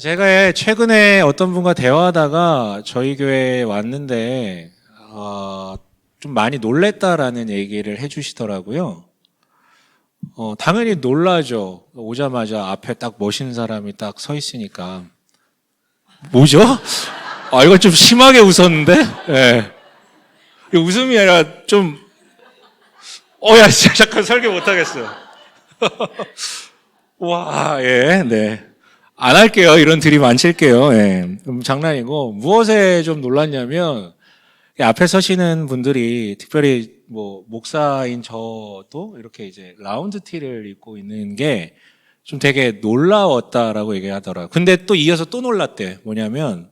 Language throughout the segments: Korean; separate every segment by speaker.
Speaker 1: 제가 최근에 어떤 분과 대화하다가 저희 교회에 왔는데 좀 많이 놀랬다라는 얘기를 해주시더라고요. 당연히 놀라죠. 오자마자 앞에 딱 멋있는 사람이 딱 서 있으니까. 뭐죠? 이거 좀 심하게 웃었는데? 예. 네. 웃음이 아니라 좀, 야, 진짜 잠깐 설교 못하겠어요. 와, 예, 네. 안 할게요. 이런 드립 안 칠게요. 예. 장난이고, 무엇에 좀 놀랐냐면, 앞에 서시는 분들이, 특별히 뭐, 목사인 저도 이렇게 이제 라운드 티를 입고 있는 게 좀 되게 놀라웠다라고 얘기하더라고요. 근데 또 이어서 또 놀랐대. 뭐냐면,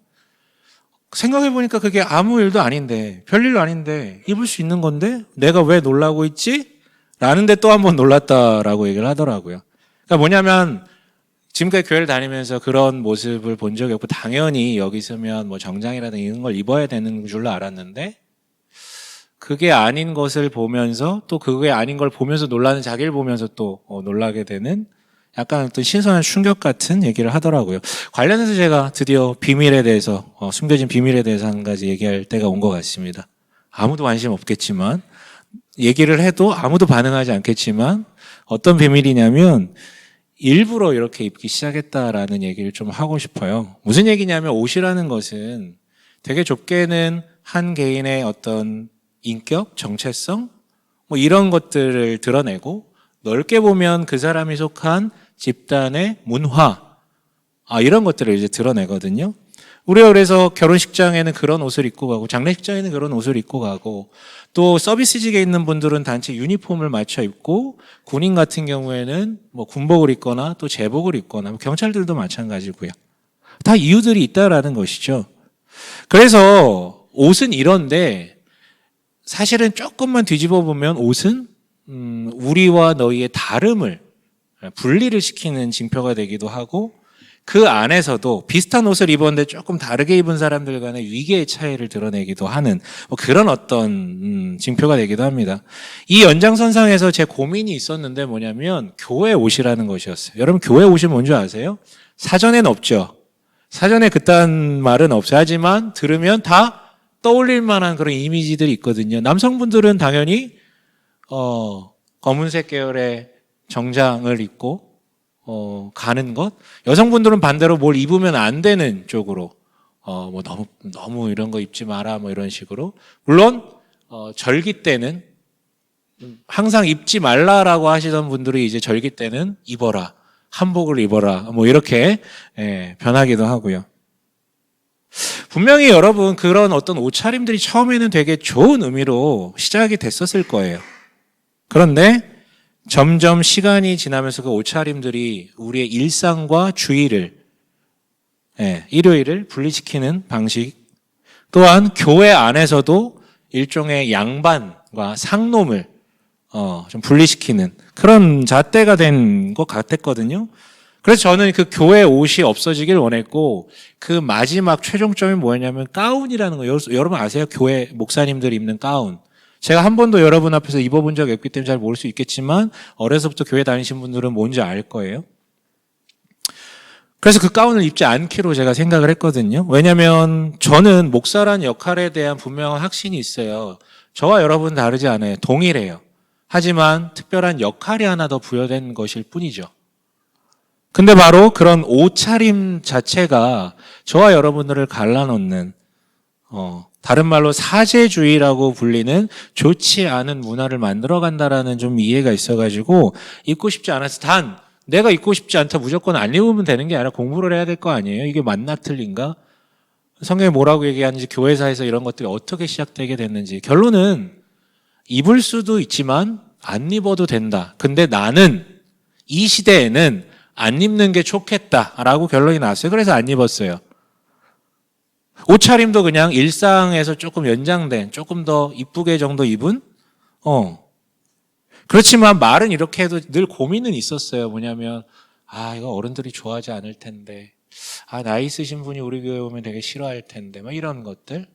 Speaker 1: 생각해보니까 그게 아무 일도 아닌데, 별일도 아닌데, 입을 수 있는 건데, 내가 왜 놀라고 있지? 라는데 또 한 번 놀랐다라고 얘기를 하더라고요. 그러니까 뭐냐면, 지금까지 교회를 다니면서 그런 모습을 본 적이 없고, 당연히 여기 있으면 뭐 정장이라든가 이런 걸 입어야 되는 줄로 알았는데, 그게 아닌 것을 보면서, 또 그게 아닌 걸 보면서 놀라는 자기를 보면서 또 놀라게 되는 약간 어떤 신선한 충격 같은 얘기를 하더라고요. 관련해서 제가 드디어 비밀에 대해서, 숨겨진 비밀에 대해서 한 가지 얘기할 때가 온 것 같습니다. 아무도 관심 없겠지만, 얘기를 해도 아무도 반응하지 않겠지만, 어떤 비밀이냐면, 일부러 이렇게 입기 시작했다라는 얘기를 좀 하고 싶어요. 무슨 얘기냐면, 옷이라는 것은 되게 좁게는 한 개인의 어떤 인격, 정체성, 뭐 이런 것들을 드러내고, 넓게 보면 그 사람이 속한 집단의 문화, 이런 것들을 이제 드러내거든요. 우리가 그래서 결혼식장에는 그런 옷을 입고 가고, 장례식장에는 그런 옷을 입고 가고, 또 서비스직에 있는 분들은 단체 유니폼을 맞춰 입고, 군인 같은 경우에는 뭐 군복을 입거나 또 제복을 입거나, 뭐 경찰들도 마찬가지고요. 다 이유들이 있다라는 것이죠. 그래서 옷은 이런데, 사실은 조금만 뒤집어 보면 옷은 우리와 너희의 다름을 분리를 시키는 징표가 되기도 하고, 그 안에서도 비슷한 옷을 입었는데 조금 다르게 입은 사람들 간의 위계의 차이를 드러내기도 하는 뭐 그런 어떤 징표가 되기도 합니다. 이 연장선상에서 제 고민이 있었는데 뭐냐면 교회 옷이라는 것이었어요. 여러분 교회 옷이 뭔지 아세요? 사전에는 없죠. 사전에 그딴 말은 없어요. 하지만 들으면 다 떠올릴 만한 그런 이미지들이 있거든요. 남성분들은 당연히 검은색 계열의 정장을 입고 가는 것. 여성분들은 반대로 뭘 입으면 안 되는 쪽으로 뭐 너무 이런 거 입지 마라 뭐 이런 식으로. 물론 절기 때는 항상 입지 말라라고 하시던 분들이 이제 절기 때는 입어라, 한복을 입어라 뭐 이렇게 변하기도 하고요. 분명히 여러분 그런 어떤 옷차림들이 처음에는 되게 좋은 의미로 시작이 됐었을 거예요. 그런데 점점 시간이 지나면서 그 옷차림들이 우리의 일상과 주의를, 일요일을 분리시키는 방식, 또한 교회 안에서도 일종의 양반과 상놈을 좀 분리시키는 그런 잣대가 된 것 같았거든요. 그래서 저는 그 교회 옷이 없어지길 원했고, 그 마지막 최종점이 뭐였냐면 가운이라는 거. 여러분 아세요? 교회 목사님들이 입는 가운. 제가 한 번도 여러분 앞에서 입어본 적이 없기 때문에 잘 모를 수 있겠지만 어려서부터 교회 다니신 분들은 뭔지 알 거예요. 그래서 그 가운을 입지 않기로 제가 생각을 했거든요. 왜냐하면 저는 목사란 역할에 대한 분명한 확신이 있어요. 저와 여러분 다르지 않아요. 동일해요. 하지만 특별한 역할이 하나 더 부여된 것일 뿐이죠. 근데 바로 그런 옷차림 자체가 저와 여러분들을 갈라놓는 다른 말로 사제주의라고 불리는 좋지 않은 문화를 만들어간다라는 좀 이해가 있어가지고 입고 싶지 않아서 단 내가 입고 싶지 않다 무조건 안 입으면 되는 게 아니라 공부를 해야 될 거 아니에요. 이게 맞나 틀린가? 성경이 뭐라고 얘기하는지, 교회사에서 이런 것들이 어떻게 시작되게 됐는지. 결론은 입을 수도 있지만 안 입어도 된다. 근데 나는 이 시대에는 안 입는 게 좋겠다라고 결론이 났어요. 그래서 안 입었어요. 옷차림도 그냥 일상에서 조금 연장된, 조금 더 이쁘게 정도 입은? 그렇지만 말은 이렇게 해도 늘 고민은 있었어요. 뭐냐면, 이거 어른들이 좋아하지 않을 텐데. 나이 있으신 분이 우리 교회 오면 되게 싫어할 텐데. 막 이런 것들.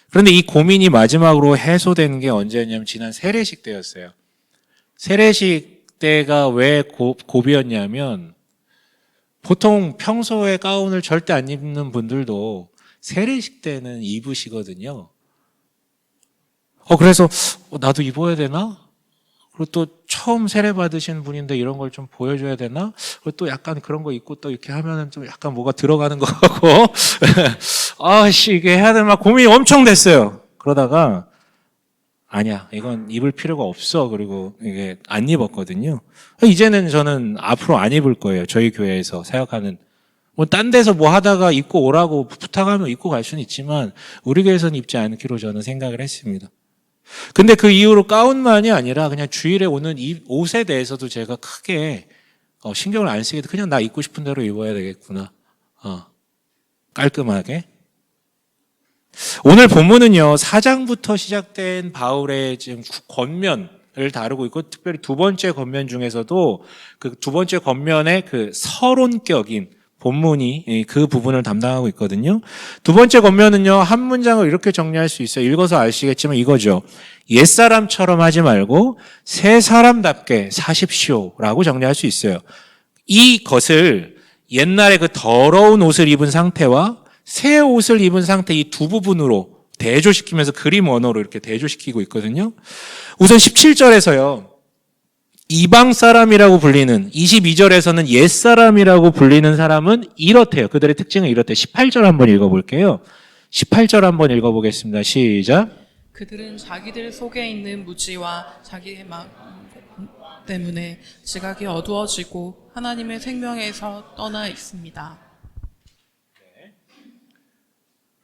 Speaker 1: 그런데 이 고민이 마지막으로 해소된 게 언제였냐면 지난 세례식 때였어요. 세례식 때가 왜 고비였냐면 보통 평소에 가운을 절대 안 입는 분들도 세례식 때는 입으시거든요. 그래서 나도 입어야 되나? 그리고 또 처음 세례 받으신 분인데 이런 걸 좀 보여줘야 되나? 그리고 또 약간 그런 거 입고 또 이렇게 하면은 좀 약간 뭐가 들어가는 거 같고 이게 해야 되나 막 고민이 엄청 됐어요. 그러다가 아니야, 이건 입을 필요가 없어. 그리고 이게 안 입었거든요. 이제는 저는 앞으로 안 입을 거예요. 저희 교회에서 사역하는. 뭐 딴 데서 뭐 하다가 입고 오라고 부탁하면 입고 갈 수는 있지만 우리 교회에서는 입지 않기로 저는 생각을 했습니다. 근데 그 이후로 가운만이 아니라 그냥 주일에 오는 이 옷에 대해서도 제가 크게 신경을 안 쓰게 돼. 그냥 나 입고 싶은 대로 입어야 되겠구나. 깔끔하게. 오늘 본문은요, 4장부터 시작된 바울의 지금 권면을 다루고 있고, 특별히 두 번째 권면 중에서도 그 두 번째 권면의 그 서론격인 본문이 그 부분을 담당하고 있거든요. 두 번째 권면은요, 한 문장을 이렇게 정리할 수 있어요. 읽어서 아시겠지만 이거죠. 옛사람처럼 하지 말고 새 사람답게 사십시오라고 정리할 수 있어요. 이것을 옛날에 그 더러운 옷을 입은 상태와 새 옷을 입은 상태 이 두 부분으로 대조시키면서 그림 언어로 이렇게 대조시키고 있거든요. 우선 17절에서요. 이방 사람이라고 불리는 22절에서는 옛 사람이라고 불리는 사람은 이렇대요. 그들의 특징은 이렇대요. 18절 한번 읽어볼게요. 18절 한번 읽어보겠습니다. 시작.
Speaker 2: 그들은 자기들 속에 있는 무지와 자기의 마음 때문에 지각이 어두워지고 하나님의 생명에서 떠나 있습니다.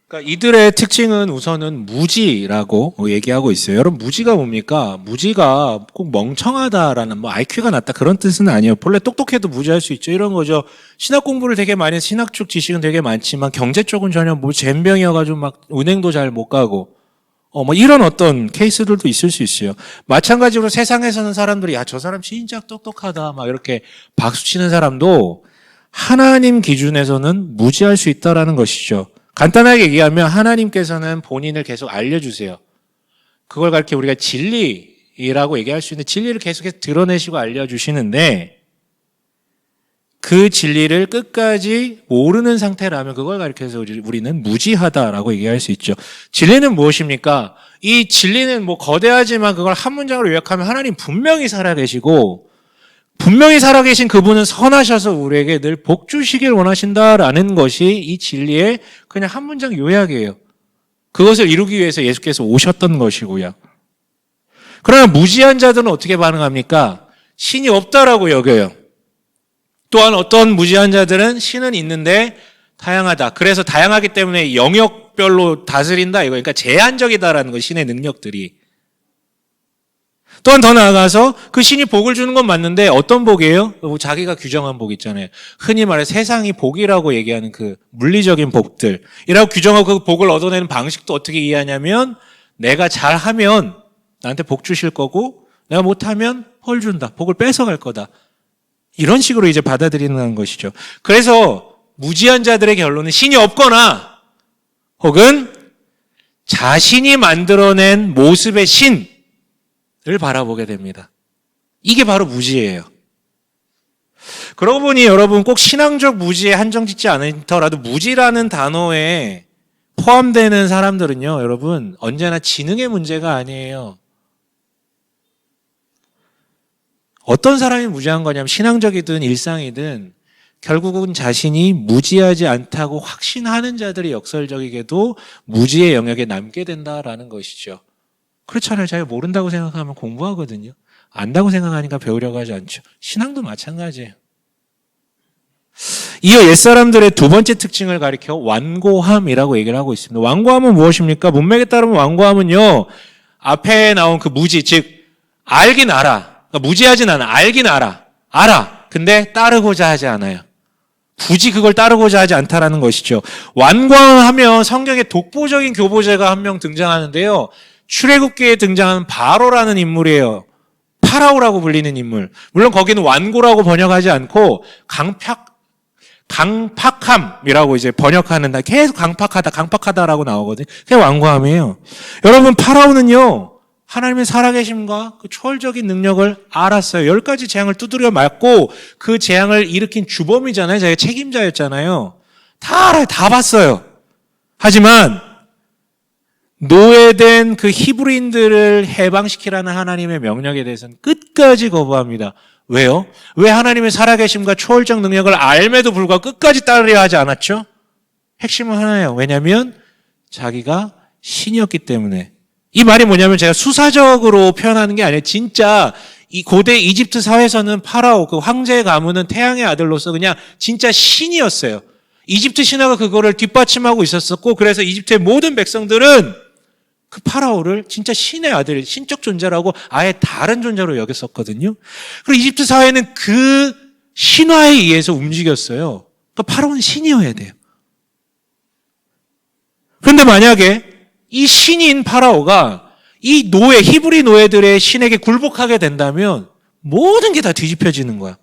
Speaker 1: 그러니까 이들의 특징은 우선은 무지라고 얘기하고 있어요. 여러분 무지가 뭡니까? 무지가 꼭 멍청하다라는 뭐 IQ가 낮다 그런 뜻은 아니에요. 본래 똑똑해도 무지할 수 있죠. 이런 거죠. 신학 공부를 되게 많이 해서 신학 쪽 지식은 되게 많지만 경제 쪽은 전혀 뭐 젬병이어가지고 막 은행도 잘 못 가고 뭐 이런 어떤 케이스들도 있을 수 있어요. 마찬가지로 세상에서는 사람들이 야, 저 사람 진짜 똑똑하다 막 이렇게 박수치는 사람도 하나님 기준에서는 무지할 수 있다라는 것이죠. 간단하게 얘기하면 하나님께서는 본인을 계속 알려주세요. 그걸 가르쳐 우리가 진리라고 얘기할 수 있는 진리를 계속해서 드러내시고 알려주시는데 그 진리를 끝까지 모르는 상태라면 그걸 가르쳐서 우리는 무지하다라고 얘기할 수 있죠. 진리는 무엇입니까? 이 진리는 뭐 거대하지만 그걸 한 문장으로 요약하면 하나님 분명히 살아계시고 분명히 살아계신 그분은 선하셔서 우리에게 늘 복 주시길 원하신다라는 것이 이 진리의 그냥 한 문장 요약이에요. 그것을 이루기 위해서 예수께서 오셨던 것이고요. 그러나 무지한 자들은 어떻게 반응합니까? 신이 없다라고 여겨요. 또한 어떤 무지한 자들은 신은 있는데 다양하다. 그래서 다양하기 때문에 영역별로 다스린다 이거. 그러니까 제한적이다라는 거 신의 능력들이. 또한 더 나아가서 그 신이 복을 주는 건 맞는데 어떤 복이에요? 자기가 규정한 복 있잖아요. 흔히 말해 세상이 복이라고 얘기하는 그 물리적인 복들이라고 규정하고 그 복을 얻어내는 방식도 어떻게 이해하냐면 내가 잘하면 나한테 복 주실 거고 내가 못하면 벌 준다. 복을 뺏어갈 거다. 이런 식으로 이제 받아들이는 것이죠. 그래서 무지한 자들의 결론은 신이 없거나 혹은 자신이 만들어낸 모습의 신 를 바라보게 됩니다. 이게 바로 무지예요. 그러고 보니 여러분 꼭 신앙적 무지에 한정짓지 않더라도 무지라는 단어에 포함되는 사람들은요, 여러분 언제나 지능의 문제가 아니에요. 어떤 사람이 무지한 거냐면 신앙적이든 일상이든 결국은 자신이 무지하지 않다고 확신하는 자들이 역설적이게도 무지의 영역에 남게 된다라는 것이죠. 그렇잖아요. 자기가 모른다고 생각하면 공부하거든요. 안다고 생각하니까 배우려고 하지 않죠. 신앙도 마찬가지예요. 이어 옛사람들의 두 번째 특징을 가리켜 완고함이라고 얘기를 하고 있습니다. 완고함은 무엇입니까? 문맥에 따르면 완고함은요. 앞에 나온 그 무지, 즉 알긴 알아. 그러니까 무지하진 않아. 알긴 알아. 알아. 근데 따르고자 하지 않아요. 굳이 그걸 따르고자 하지 않다라는 것이죠. 완고함하면 성경에 독보적인 교보제가 한 명 등장하는데요. 출애굽기에 등장하는 바로라는 인물이에요. 파라오라고 불리는 인물. 물론 거기는 완고라고 번역하지 않고 강팍함이라고 이제 번역하는 계속 강팍하다라고 나오거든요. 그게 완고함이에요. 여러분 파라오는요. 하나님의 살아계심과 그 초월적인 능력을 알았어요. 10가지 재앙을 두드려 맞고 그 재앙을 일으킨 주범이잖아요. 자기가 책임자였잖아요. 다 알아요. 다 봤어요. 하지만 노예된 그 히브리인들을 해방시키라는 하나님의 명령에 대해서는 끝까지 거부합니다. 왜요? 왜 하나님의 살아계심과 초월적 능력을 알매도 불구하고 끝까지 따르려 하지 않았죠? 핵심은 하나예요. 왜냐하면 자기가 신이었기 때문에. 이 말이 뭐냐면 제가 수사적으로 표현하는 게 아니에요. 진짜 이 고대 이집트 사회에서는 파라오, 그 황제의 가문은 태양의 아들로서 그냥 진짜 신이었어요. 이집트 신화가 그거를 뒷받침하고 있었었고, 그래서 이집트의 모든 백성들은 그 파라오를 진짜 신의 아들, 신적 존재라고 아예 다른 존재로 여겼었거든요. 그리고 이집트 사회는 그 신화에 의해서 움직였어요. 그러니까 파라오는 신이어야 돼요. 그런데 만약에 이 신인 파라오가 이 노예, 히브리 노예들의 신에게 굴복하게 된다면 모든 게 다 뒤집혀지는 거야.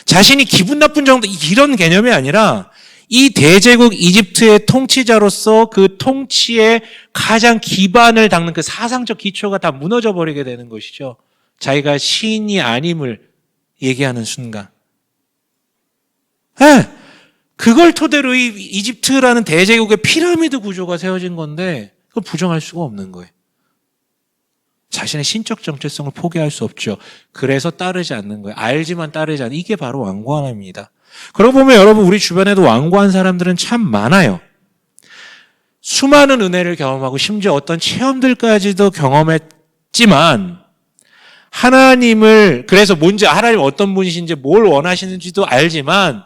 Speaker 1: 자신이 기분 나쁜 정도 이런 개념이 아니라 이 대제국 이집트의 통치자로서 그 통치의 가장 기반을 닦는 그 사상적 기초가 다 무너져 버리게 되는 것이죠. 자기가 신이 아님을 얘기하는 순간. 네, 그걸 토대로 이 이집트라는 대제국의 피라미드 구조가 세워진 건데 그걸 부정할 수가 없는 거예요. 자신의 신적 정체성을 포기할 수 없죠. 그래서 따르지 않는 거예요. 알지만 따르지 않는, 이게 바로 완고함입니다. 그러고 보면 여러분, 우리 주변에도 완고한 사람들은 참 많아요. 수많은 은혜를 경험하고 심지어 어떤 체험들까지도 경험했지만 하나님을, 그래서 뭔지, 하나님 어떤 분이신지 뭘 원하시는지도 알지만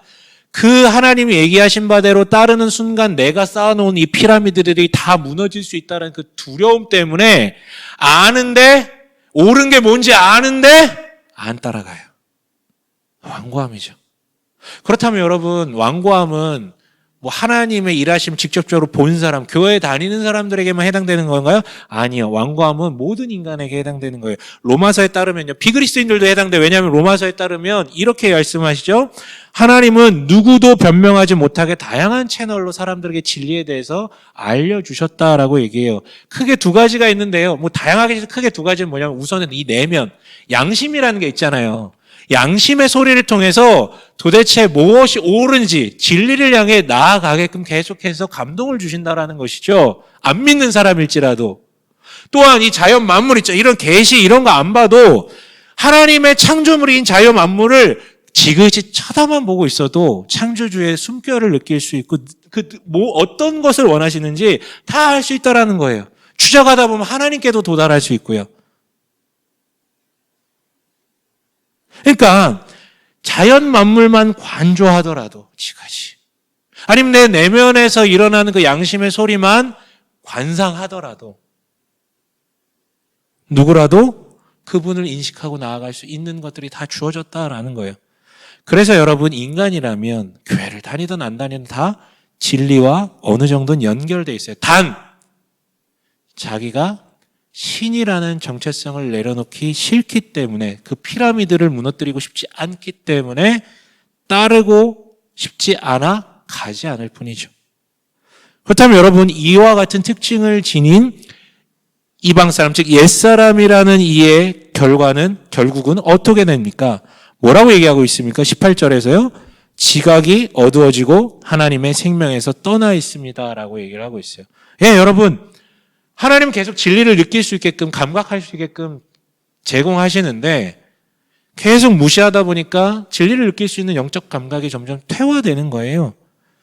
Speaker 1: 그 하나님이 얘기하신 바대로 따르는 순간 내가 쌓아놓은 이 피라미드들이 다 무너질 수 있다는 그 두려움 때문에 아는데, 옳은 게 뭔지 아는데 안 따라가요. 완고함이죠. 그렇다면 여러분, 완고함은 뭐 하나님의 일하심 직접적으로 본 사람, 교회 다니는 사람들에게만 해당되는 건가요? 아니요. 완고함은 모든 인간에게 해당되는 거예요. 로마서에 따르면요. 비그리스도인들도 해당돼요. 왜냐하면 로마서에 따르면 이렇게 말씀하시죠. 하나님은 누구도 변명하지 못하게 다양한 채널로 사람들에게 진리에 대해서 알려주셨다라고 얘기해요. 크게 두 가지가 있는데요. 뭐 다양하게 크게 두 가지는 뭐냐면 우선은 이 내면, 양심이라는 게 있잖아요. 양심의 소리를 통해서 도대체 무엇이 옳은지 진리를 향해 나아가게끔 계속해서 감동을 주신다라는 것이죠. 안 믿는 사람일지라도. 또한 이 자연 만물 있죠. 이런 계시 이런 거 안 봐도 하나님의 창조물인 자연 만물을 지그시 쳐다만 보고 있어도 창조주의 숨결을 느낄 수 있고 어떤 것을 원하시는지 다 알 수 있다라는 거예요. 추적하다 보면 하나님께도 도달할 수 있고요. 그러니까 자연 만물만 관조하더라도 지그시, 아니면 내 내면에서 일어나는 그 양심의 소리만 관상하더라도 누구라도 그분을 인식하고 나아갈 수 있는 것들이 다 주어졌다라는 거예요. 그래서 여러분, 인간이라면 교회를 다니든 안 다니든 다 진리와 어느 정도는 연결돼 있어요. 단 자기가 신이라는 정체성을 내려놓기 싫기 때문에, 그 피라미드를 무너뜨리고 싶지 않기 때문에 따르고 싶지 않아 가지 않을 뿐이죠. 그렇다면 여러분, 이와 같은 특징을 지닌 이방 사람, 즉 옛사람이라는 이의 결국은 어떻게 됩니까? 뭐라고 얘기하고 있습니까? 18절에서요. 지각이 어두워지고 하나님의 생명에서 떠나 있습니다라고 얘기를 하고 있어요. 예, 여러분, 하나님 계속 진리를 느낄 수 있게끔, 감각할 수 있게끔 제공하시는데 계속 무시하다 보니까 진리를 느낄 수 있는 영적 감각이 점점 퇴화되는 거예요.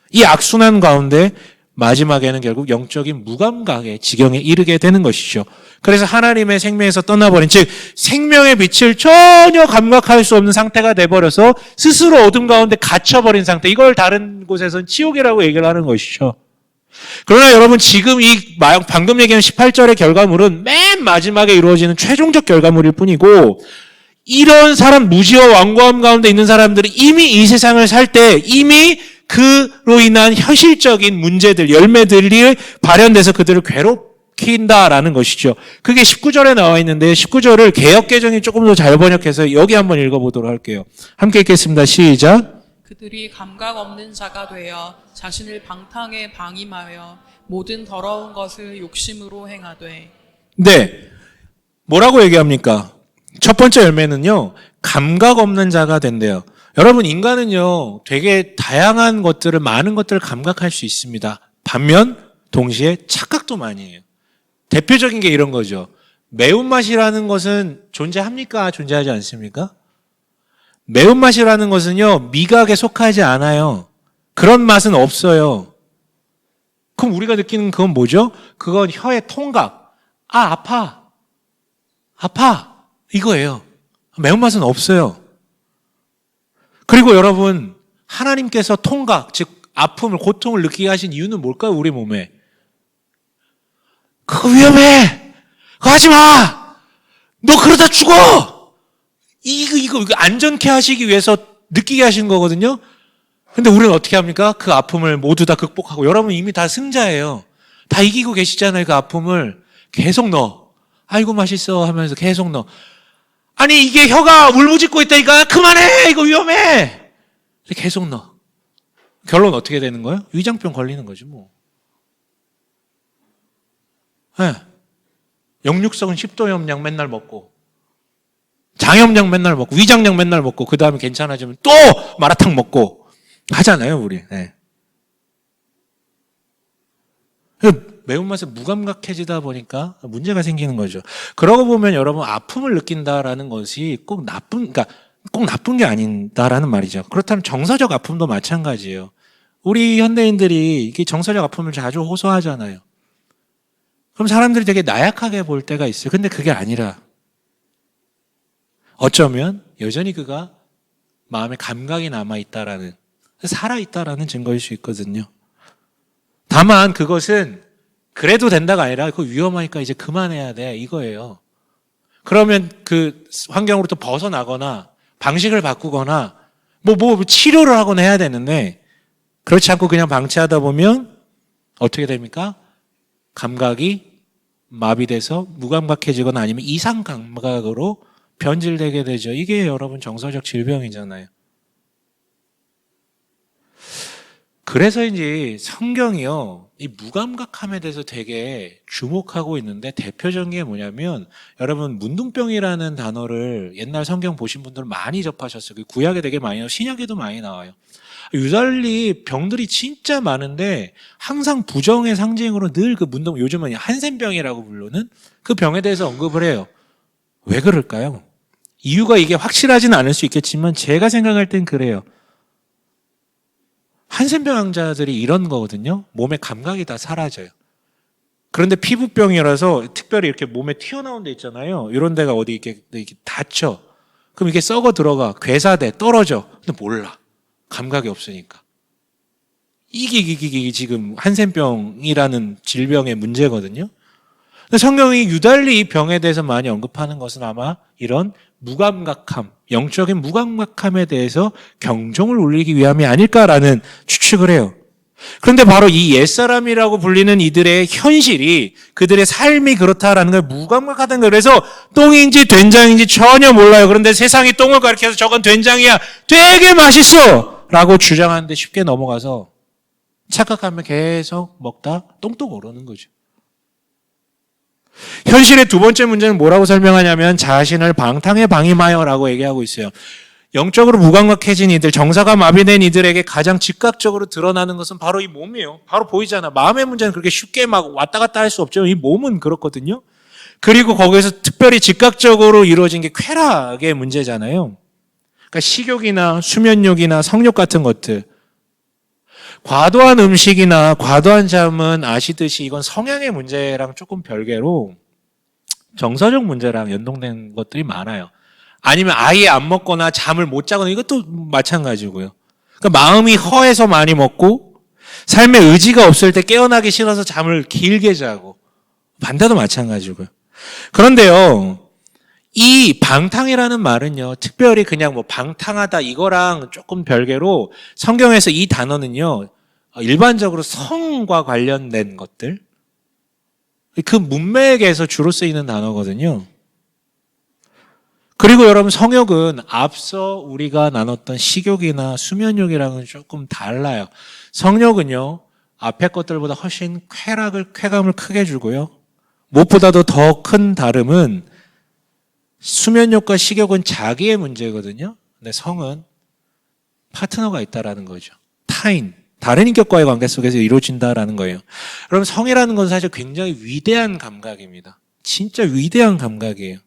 Speaker 1: 이 악순환 가운데 마지막에는 결국 영적인 무감각의 지경에 이르게 되는 것이죠. 그래서 하나님의 생명에서 떠나버린, 즉 생명의 빛을 전혀 감각할 수 없는 상태가 돼버려서 스스로 어둠 가운데 갇혀버린 상태, 이걸 다른 곳에서는 지옥이라고 얘기를 하는 것이죠. 그러나 여러분, 지금 이 방금 얘기한 18절의 결과물은 맨 마지막에 이루어지는 최종적 결과물일 뿐이고, 이런 사람, 무지와 완고함 가운데 있는 사람들은 이미 이 세상을 살 때 이미 그로 인한 현실적인 문제들, 열매들이 발현돼서 그들을 괴롭힌다라는 것이죠. 그게 19절에 나와 있는데 19절을 개역개정이 조금 더 잘 번역해서 여기 한번 읽어보도록 할게요. 함께 읽겠습니다. 시작.
Speaker 2: 그들이 감각 없는 자가 되어 자신을 방탕에 방임하여 모든 더러운 것을 욕심으로 행하되.
Speaker 1: 네. 뭐라고 얘기합니까? 첫 번째 열매는요, 감각 없는 자가 된대요. 여러분, 인간은요, 되게 다양한 것들을, 많은 것들을 감각할 수 있습니다. 반면, 동시에 착각도 많이 해요. 대표적인 게 이런 거죠. 매운맛이라는 것은 존재합니까? 존재하지 않습니까? 매운맛이라는 것은요, 미각에 속하지 않아요. 그런 맛은 없어요. 그럼 우리가 느끼는 그건 뭐죠? 그건 혀의 통각. 아, 아파. 아파. 이거예요. 매운맛은 없어요. 그리고 여러분, 하나님께서 통각, 즉 아픔을, 고통을 느끼게 하신 이유는 뭘까요? 우리 몸에. 그거 위험해. 그거 하지 마. 너 그러다 죽어. 이거 안전케 하시기 위해서 느끼게 하신 거거든요. 근데 우리는 어떻게 합니까? 그 아픔을 모두 다 극복하고, 여러분 이미 다 승자예요. 다 이기고 계시잖아요. 그 아픔을 계속 넣어. 아이고 맛있어 하면서 계속 넣어. 아니 이게 혀가 울부짖고 있다니까. 그만해. 이거 위험해. 계속 넣어. 결론 어떻게 되는 거예요? 위장병 걸리는 거지 뭐. 네. 역류성은 식도염약 맨날 먹고, 장염약 맨날 먹고, 위장약 맨날 먹고, 그 다음에 괜찮아지면 또 마라탕 먹고 하잖아요, 우리. 네. 매운맛에 무감각해지다 보니까 문제가 생기는 거죠. 그러고 보면 여러분, 아픔을 느낀다라는 것이 꼭 나쁜 게 아닌다라는 말이죠. 그렇다면 정서적 아픔도 마찬가지예요. 우리 현대인들이 이게 정서적 아픔을 자주 호소하잖아요. 그럼 사람들이 되게 나약하게 볼 때가 있어요. 근데 그게 아니라 어쩌면 여전히 그가 마음에 감각이 남아있다라는, 살아있다라는 증거일 수 있거든요. 다만 그것은 그래도 된다가 아니라 그거 위험하니까 이제 그만해야 돼 이거예요. 그러면 그 환경으로부터 벗어나거나 방식을 바꾸거나 뭐 치료를 하거나 해야 되는데, 그렇지 않고 그냥 방치하다 보면 어떻게 됩니까? 감각이 마비돼서 무감각해지거나 아니면 이상 감각으로 변질되게 되죠. 이게 여러분 정서적 질병이잖아요. 그래서인지 성경이요, 이 무감각함에 대해서 되게 주목하고 있는데, 대표적인 게 뭐냐면, 여러분 문둥병이라는 단어를 옛날 성경 보신 분들은 많이 접하셨어요. 구약에 되게 많이 나와요. 신약에도 많이 나와요. 유달리 병들이 진짜 많은데 항상 부정의 상징으로 늘 그 요즘은 한센병이라고 부르는 그 병에 대해서 언급을 해요. 왜 그럴까요? 이유가 이게 확실하지는 않을 수 있겠지만 제가 생각할 땐 그래요. 한센병 환자들이 이런 거거든요. 몸의 감각이 다 사라져요. 그런데 피부병이라서 특별히 이렇게 몸에 튀어나온 데 있잖아요. 이런 데가 어디 이렇게 다쳐. 그럼 이게 썩어 들어가. 괴사돼. 떨어져. 근데 몰라. 감각이 없으니까. 이게 지금 한센병이라는 질병의 문제거든요. 근데 성경이 유달리 이 병에 대해서 많이 언급하는 것은 아마 이런 무감각함, 영적인 무감각함에 대해서 경종을 울리기 위함이 아닐까라는 추측을 해요. 그런데 바로 이 옛사람이라고 불리는 이들의 현실이, 그들의 삶이 그렇다라는 걸 무감각하다는 거예요. 그래서 똥인지 된장인지 전혀 몰라요. 그런데 세상이 똥을 가리켜서 저건 된장이야, 되게 맛있어 라고 주장하는데 쉽게 넘어가서 착각하면 계속 먹다 똥똥 오르는 거죠. 현실의 두 번째 문제는 뭐라고 설명하냐면, 자신을 방탕에 방임하여 라고 얘기하고 있어요. 영적으로 무감각해진 이들, 정사가 마비된 이들에게 가장 즉각적으로 드러나는 것은 바로 이 몸이에요. 바로 보이잖아. 마음의 문제는 그렇게 쉽게 막 왔다 갔다 할 수 없죠. 이 몸은 그렇거든요. 그리고 거기에서 특별히 즉각적으로 이루어진 게 쾌락의 문제잖아요. 그러니까 식욕이나 수면욕이나 성욕 같은 것들. 과도한 음식이나 과도한 잠은 아시듯이 이건 성향의 문제랑 조금 별개로 정서적 문제랑 연동된 것들이 많아요. 아니면 아예 안 먹거나 잠을 못 자거나, 이것도 마찬가지고요. 그러니까 마음이 허해서 많이 먹고, 삶에 의지가 없을 때 깨어나기 싫어서 잠을 길게 자고, 반대도 마찬가지고요. 그런데요, 이 방탕이라는 말은요, 특별히 그냥 뭐 방탕하다 이거랑 조금 별개로 성경에서 이 단어는요, 일반적으로 성과 관련된 것들, 그 문맥에서 주로 쓰이는 단어거든요. 그리고 여러분, 성욕은 앞서 우리가 나눴던 식욕이나 수면욕이랑은 조금 달라요. 성욕은요, 앞에 것들보다 훨씬 쾌감을 크게 주고요. 무엇보다도 더 큰 다름은 수면욕과 식욕은 자기의 문제거든요. 근데 성은 파트너가 있다라는 거죠. 타인, 다른 인격과의 관계 속에서 이루어진다라는 거예요. 그럼 성이라는 건 사실 굉장히 위대한 감각입니다. 진짜 위대한 감각이에요.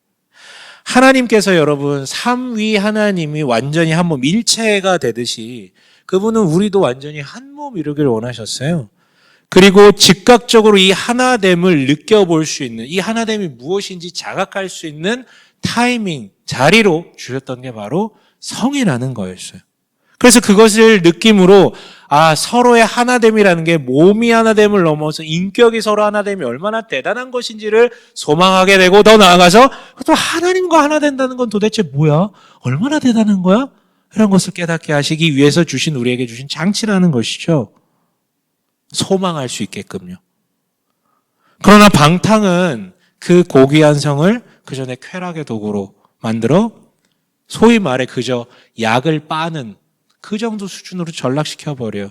Speaker 1: 하나님께서 여러분 삼위 하나님이 완전히 한 몸 일체가 되듯이 그분은 우리도 완전히 한 몸 이루기를 원하셨어요. 그리고 즉각적으로 이 하나됨을 느껴볼 수 있는, 이 하나됨이 무엇인지 자각할 수 있는 타이밍, 자리로 주셨던 게 바로 성이라는 거였어요. 그래서 그것을 느낌으로 서로의 하나됨이라는 게 몸이 하나됨을 넘어서 인격이 서로 하나됨이 얼마나 대단한 것인지를 소망하게 되고, 더 나아가서 또 하나님과 하나 된다는 건 도대체 뭐야? 얼마나 대단한 거야? 이런 것을 깨닫게 하시기 위해서 우리에게 주신 장치라는 것이죠. 소망할 수 있게끔요. 그러나 방탕은 그 고귀한 성을 그 전에 쾌락의 도구로 만들어 소위 말해 그저 약을 빠는 그 정도 수준으로 전락시켜버려요.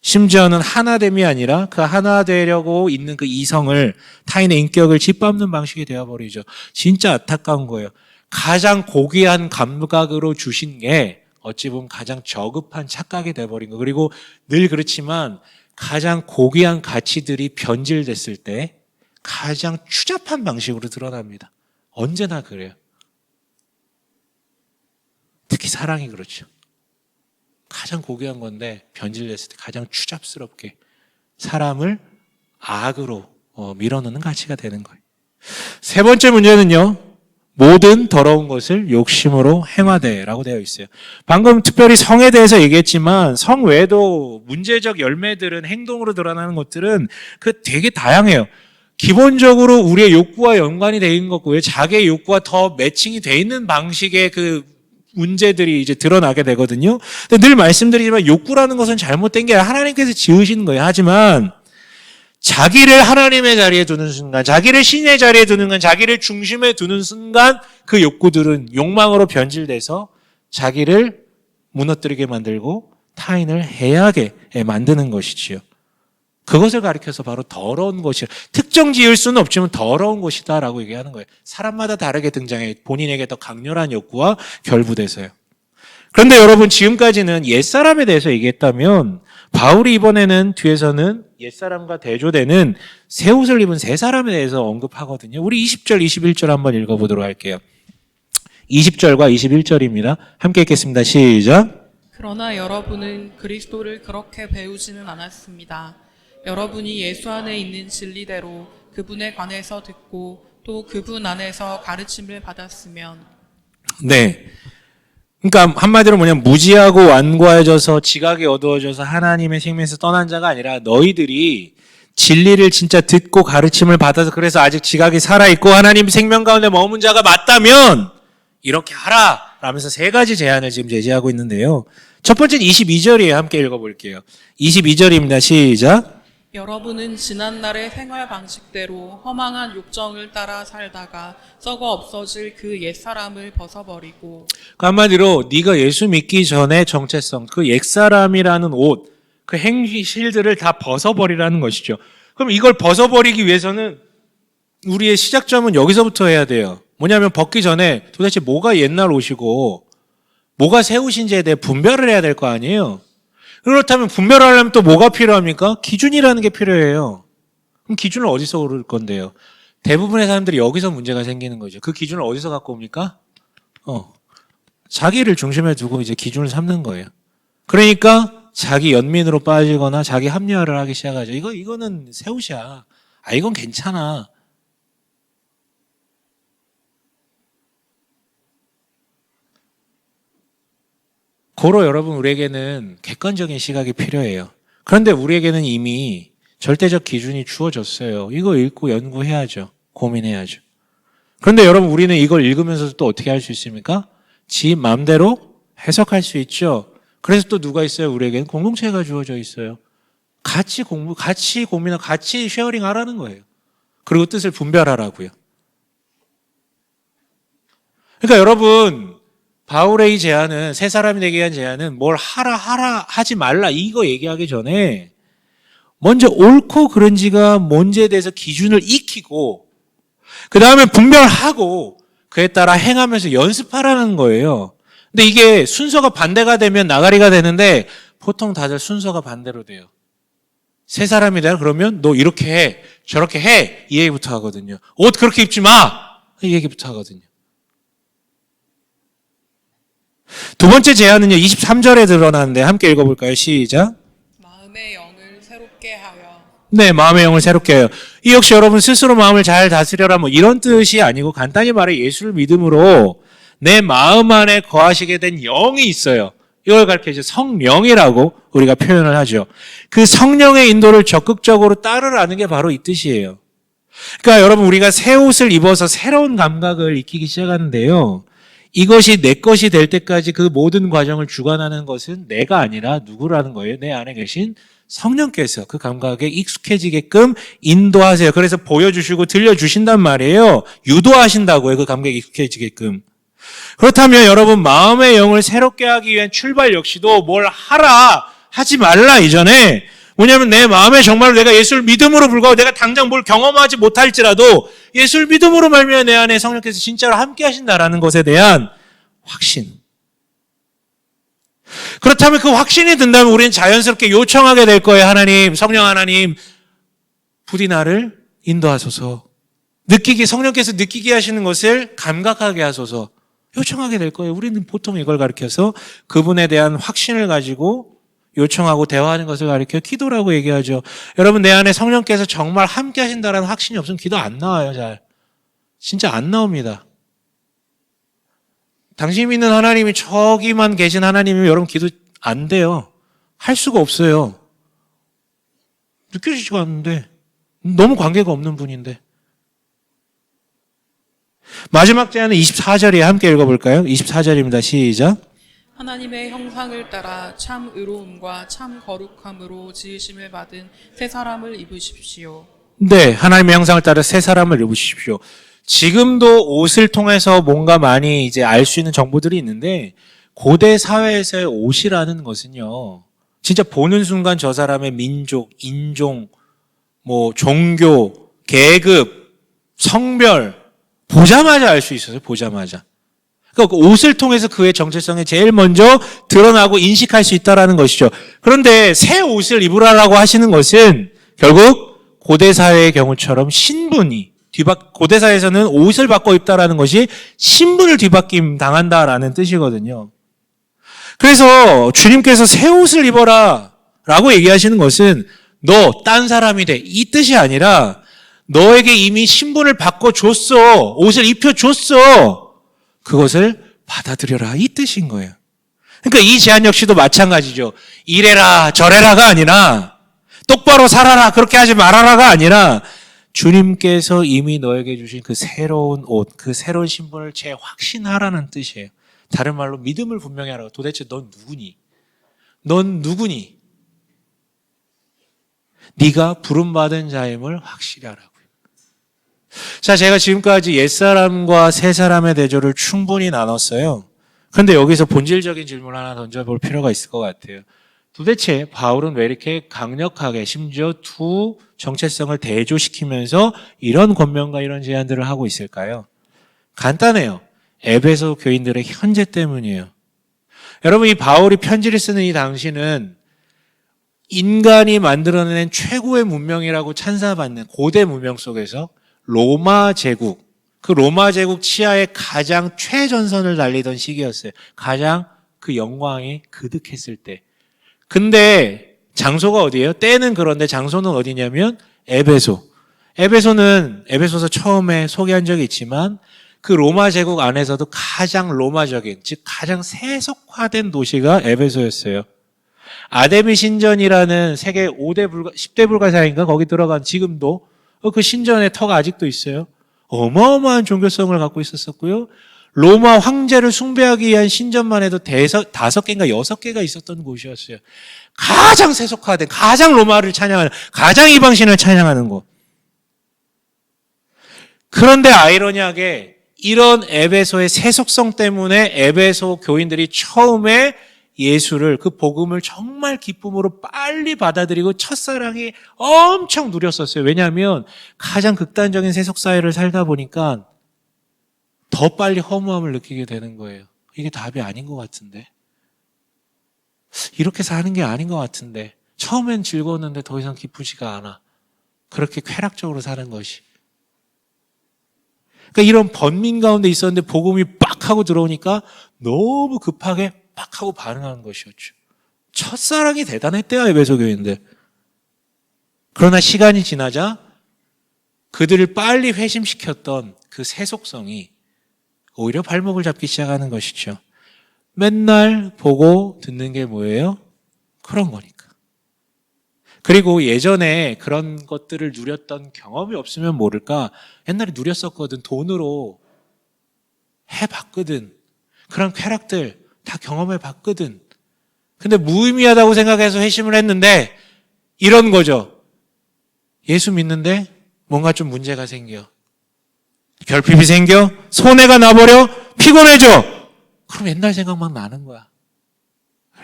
Speaker 1: 심지어는 하나됨이 아니라 그 하나 되려고 있는 그 이성을, 타인의 인격을 짓밟는 방식이 되어버리죠. 진짜 안타까운 거예요. 가장 고귀한 감각으로 주신 게 어찌 보면 가장 저급한 착각이 돼버린 거. 그리고 늘 그렇지만 가장 고귀한 가치들이 변질됐을 때 가장 추잡한 방식으로 드러납니다. 언제나 그래요. 특히 사랑이 그렇죠. 가장 고귀한 건데 변질됐을 때 가장 추잡스럽게 사람을 악으로 밀어넣는 가치가 되는 거예요. 세 번째 문제는요. 모든 더러운 것을 욕심으로 행하되라고 되어 있어요. 방금 특별히 성에 대해서 얘기했지만 성 외에도 문제적 열매들은, 행동으로 드러나는 것들은 되게 다양해요. 기본적으로 우리의 욕구와 연관이 되어 있는 거고요. 자기의 욕구와 더 매칭이 되어 있는 방식의 문제들이 이제 드러나게 되거든요. 근데 늘 말씀드리지만 욕구라는 것은 잘못된 게 아니라 하나님께서 지으신 거예요. 하지만 자기를 하나님의 자리에 두는 순간, 자기를 신의 자리에 두는 순간, 자기를 중심에 두는 순간 그 욕구들은 욕망으로 변질돼서 자기를 무너뜨리게 만들고 타인을 해하게 만드는 것이지요. 그것을 가리켜서 바로 더러운 것이라, 특정 지을 수는 없지만 더러운 것이다라고 얘기하는 거예요. 사람마다 다르게 등장해 본인에게 더 강렬한 욕구와 결부돼서요. 그런데 여러분 지금까지는 옛사람에 대해서 얘기했다면 바울이 이번에는 뒤에서는 옛사람과 대조되는 새 옷을 입은 새 사람에 대해서 언급하거든요. 우리 20절, 21절 한번 읽어보도록 할게요. 20절과 21절입니다. 함께 읽겠습니다. 시작.
Speaker 2: 그러나 여러분은 그리스도를 그렇게 배우지는 않았습니다. 여러분이 예수 안에 있는 진리대로 그분에 관해서 듣고 또 그분 안에서 가르침을 받았으면.
Speaker 1: 네. 그러니까 한마디로 뭐냐면 무지하고 완고해져서 지각이 어두워져서 하나님의 생명에서 떠난 자가 아니라 너희들이 진리를 진짜 듣고 가르침을 받아서 그래서 아직 지각이 살아있고 하나님 생명 가운데 머문 자가 맞다면 이렇게 하라 라면서 세 가지 제안을 지금 제시하고 있는데요. 첫 번째는 22절이에요. 함께 읽어볼게요. 22절입니다. 시작.
Speaker 2: 여러분은 지난날의 생활 방식대로 허망한 욕정을 따라 살다가 썩어 없어질 그 옛사람을 벗어버리고.
Speaker 1: 그 한마디로 네가 예수 믿기 전에 정체성, 그 옛사람이라는 옷, 그 행실들을 다 벗어버리라는 것이죠. 그럼 이걸 벗어버리기 위해서는 우리의 시작점은 여기서부터 해야 돼요. 뭐냐면 벗기 전에 도대체 뭐가 옛날 옷이고 뭐가 새 옷인지에 대해 분별을 해야 될 거 아니에요. 그렇다면 분별하려면 또 뭐가 필요합니까? 기준이라는 게 필요해요. 그럼 기준을 어디서 오를 건데요? 대부분의 사람들이 여기서 문제가 생기는 거죠. 그 기준을 어디서 갖고 옵니까? 자기를 중심에 두고 이제 기준을 삼는 거예요. 그러니까 자기 연민으로 빠지거나 자기 합리화를 하기 시작하죠. 이거는 새 옷이야. 이건 괜찮아. 고로 여러분 우리에게는 객관적인 시각이 필요해요. 그런데 우리에게는 이미 절대적 기준이 주어졌어요. 이거 읽고 연구해야죠. 고민해야죠. 그런데 여러분 우리는 이걸 읽으면서도 또 어떻게 할 수 있습니까? 지 마음대로 해석할 수 있죠. 그래서 또 누가 있어요? 우리에게는 공동체가 주어져 있어요. 같이 고민하고 같이 쉐어링 하라는 거예요. 그리고 뜻을 분별하라고요. 그러니까 여러분 바울의 이 제안은, 새 사람이 되게 한 제안은 뭘 하라 하지 말라 이거 얘기하기 전에 먼저 옳고 그른지가 뭔지에 대해서 기준을 익히고 그 다음에 분별하고 그에 따라 행하면서 연습하라는 거예요. 근데 이게 순서가 반대가 되면 나가리가 되는데 보통 다들 순서가 반대로 돼요. 세 사람이다 그러면 너 이렇게 해, 저렇게 해 이 얘기부터 하거든요. 옷 그렇게 입지 마 이 얘기부터 하거든요. 두 번째 제안은요 23절에 드러나는데 함께 읽어볼까요? 시작.
Speaker 2: 마음의 영을 새롭게 하여.
Speaker 1: 네, 마음의 영을 새롭게 해요. 이 역시 여러분 스스로 마음을 잘 다스려라 뭐 이런 뜻이 아니고 간단히 말해 예수를 믿음으로 내 마음 안에 거하시게 된 영이 있어요. 이걸 가르쳐 성령이라고 우리가 표현을 하죠. 그 성령의 인도를 적극적으로 따르라는 게 바로 이 뜻이에요. 그러니까 여러분 우리가 새 옷을 입어서 새로운 감각을 익히기 시작하는데요. 이것이 내 것이 될 때까지 그 모든 과정을 주관하는 것은 내가 아니라 누구라는 거예요? 내 안에 계신 성령께서 그 감각에 익숙해지게끔 인도하세요. 그래서 보여주시고 들려주신단 말이에요. 유도하신다고요. 그 감각에 익숙해지게끔. 그렇다면 여러분 마음의 영을 새롭게 하기 위한 출발 역시도 뭘 하라 하지 말라 이전에 뭐냐면 내 마음에 정말 내가 예수를 믿음으로 불구하고 내가 당장 뭘 경험하지 못할지라도 예수를 믿음으로 말미암아 내 안에 성령께서 진짜로 함께 하신다라는 것에 대한 확신. 그렇다면 그 확신이 든다면 우리는 자연스럽게 요청하게 될 거예요. 하나님, 성령 하나님, 부디 나를 인도하소서. 성령께서 느끼게 하시는 것을 감각하게 하소서. 요청하게 될 거예요. 우리는 보통 이걸 가리켜서 그분에 대한 확신을 가지고 요청하고 대화하는 것을 가리켜 기도라고 얘기하죠. 여러분 내 안에 성령께서 정말 함께 하신다는 확신이 없으면 기도 안 나와요. 잘. 진짜 안 나옵니다. 당신 믿는 하나님이 저기만 계신 하나님이면 여러분 기도 안 돼요. 할 수가 없어요. 느껴지지가 않는데 너무 관계가 없는 분인데. 마지막 제안은 24절에 함께 읽어볼까요? 24절입니다. 시작.
Speaker 2: 하나님의 형상을 따라 참 의로움과 참 거룩함으로 지으심을 받은 새 사람을 입으십시오.
Speaker 1: 네, 하나님의 형상을 따라 새 사람을 입으십시오. 지금도 옷을 통해서 뭔가 많이 이제 알 수 있는 정보들이 있는데 고대 사회에서의 옷이라는 것은요. 진짜 보는 순간 저 사람의 민족, 인종, 뭐 종교, 계급, 성별 보자마자 알 수 있어요. 보자마자. 그러니까 옷을 통해서 그의 정체성이 제일 먼저 드러나고 인식할 수 있다는 것이죠. 그런데 새 옷을 입으라고 하시는 것은 결국 고대 사회의 경우처럼 신분이 고대 사회에서는 옷을 바꿔 입다라는 것이 신분을 뒤바뀜 당한다라는 뜻이거든요. 그래서 주님께서 새 옷을 입어라 라고 얘기하시는 것은 너 딴 사람이 돼 이 뜻이 아니라 너에게 이미 신분을 바꿔줬어. 옷을 입혀줬어. 그것을 받아들여라 이 뜻인 거예요. 그러니까 이 제안 역시도 마찬가지죠. 이래라 저래라가 아니라 똑바로 살아라 그렇게 하지 말아라가 아니라 주님께서 이미 너에게 주신 그 새로운 옷, 그 새로운 신분을 재확신하라는 뜻이에요. 다른 말로 믿음을 분명히 하라고. 도대체 넌 누구니? 넌 누구니? 네가 부름받은 자임을 확실히 하라고요. 자, 제가 지금까지 옛사람과 새사람의 대조를 충분히 나눴어요. 그런데 여기서 본질적인 질문 하나 던져볼 필요가 있을 것 같아요. 도대체 바울은 왜 이렇게 강력하게 심지어 두 정체성을 대조시키면서 이런 권면과 이런 제안들을 하고 있을까요? 간단해요. 에베소 교인들의 현재 때문이에요. 여러분 이 바울이 편지를 쓰는 이 당시는 인간이 만들어낸 최고의 문명이라고 찬사받는 고대 문명 속에서 로마 제국, 그 로마 제국 치하에 가장 최전선을 달리던 시기였어요. 가장 그 영광이 그득했을 때. 근데 장소가 어디예요? 때는 그런데 장소는 어디냐면 에베소. 에베소서 처음에 소개한 적이 있지만 그 로마 제국 안에서도 가장 로마적인, 즉 가장 세속화된 도시가 에베소였어요. 아데미 신전이라는 세계 5대 10대 불가사인가 거기 들어간 지금도 그 신전의 터가 아직도 있어요. 어마어마한 종교성을 갖고 있었었고요. 로마 황제를 숭배하기 위한 신전만 해도 5개인가 6개가 있었던 곳이었어요. 가장 세속화된, 가장 로마를 찬양하는, 가장 이방신을 찬양하는 곳. 그런데 아이러니하게 이런 에베소의 세속성 때문에 에베소 교인들이 처음에 예수를, 그 복음을 정말 기쁨으로 빨리 받아들이고 첫사랑이 엄청 누렸었어요. 왜냐하면 가장 극단적인 세속사회를 살다 보니까 더 빨리 허무함을 느끼게 되는 거예요. 이게 답이 아닌 것 같은데. 이렇게 사는 게 아닌 것 같은데. 처음엔 즐거웠는데 더 이상 기쁘지가 않아. 그렇게 쾌락적으로 사는 것이. 그러니까 이런 번민 가운데 있었는데 복음이 빡 하고 들어오니까 너무 급하게 빡 하고 반응하는 것이었죠. 첫사랑이 대단했대요, 에베소 교회인데. 그러나 시간이 지나자 그들을 빨리 회심시켰던 그 세속성이 오히려 발목을 잡기 시작하는 것이죠. 맨날 보고 듣는 게 뭐예요? 그런 거니까. 그리고 예전에 그런 것들을 누렸던 경험이 없으면 모를까? 옛날에 누렸었거든. 돈으로 해봤거든. 그런 쾌락들 다 경험해봤거든. 근데 무의미하다고 생각해서 회심을 했는데 이런 거죠. 예수 믿는데 뭔가 좀 문제가 생겨. 결핍이 생겨. 손해가 나버려. 피곤해져. 그럼 옛날 생각만 나는 거야.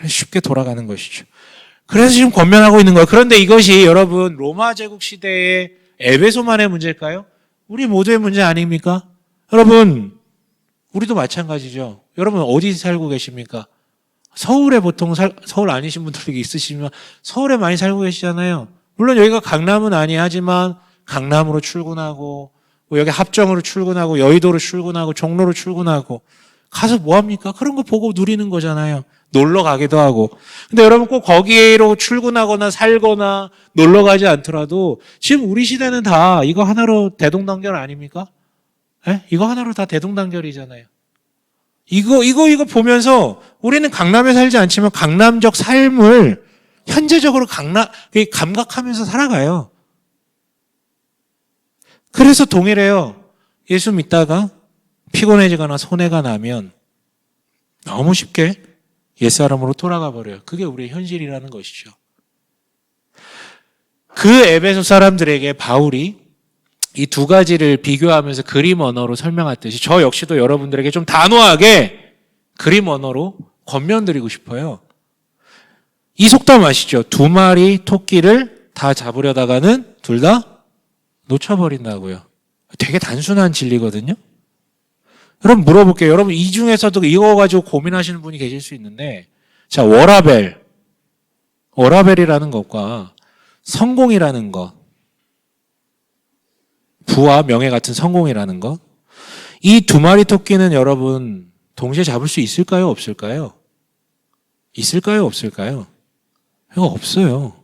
Speaker 1: 쉽게 돌아가는 것이죠. 그래서 지금 권면하고 있는 거예요. 그런데 이것이 여러분 로마 제국 시대의 에베소만의 문제일까요? 우리 모두의 문제 아닙니까? 여러분 우리도 마찬가지죠. 여러분 어디 살고 계십니까? 서울에 보통 서울 아니신 분들이 있으시면 서울에 많이 살고 계시잖아요. 물론 여기가 강남은 아니야 하지만 강남으로 출근하고 여기 합정으로 출근하고 여의도로 출근하고 종로로 출근하고 가서 뭐 합니까? 그런 거 보고 누리는 거잖아요. 놀러 가기도 하고. 근데 여러분 꼭 거기로 출근하거나 살거나 놀러 가지 않더라도 지금 우리 시대는 다 이거 하나로 대동단결 아닙니까? 에? 이거 하나로 다 대동단결이잖아요. 이거 보면서 우리는 강남에 살지 않지만 강남적 삶을 현재적으로 감각하면서 살아가요. 그래서 동일해요. 예수 믿다가 피곤해지거나 손해가 나면 너무 쉽게 옛사람으로 돌아가 버려요. 그게 우리의 현실이라는 것이죠. 그 에베소 사람들에게 바울이 이 두 가지를 비교하면서 그림 언어로 설명했듯이 저 역시도 여러분들에게 좀 단호하게 그림 언어로 권면드리고 싶어요. 이 속담 아시죠? 두 마리 토끼를 다 잡으려다가는 둘 다 놓쳐버린다고요. 되게 단순한 진리거든요. 여러분 물어볼게요. 여러분 이 중에서도 이거 가지고 고민하시는 분이 계실 수 있는데 자 워라벨이라는 것과 성공이라는 것 부와 명예 같은 성공이라는 것 이 두 마리 토끼는 여러분 동시에 잡을 수 있을까요? 없을까요? 있을까요? 없을까요? 이거 없어요.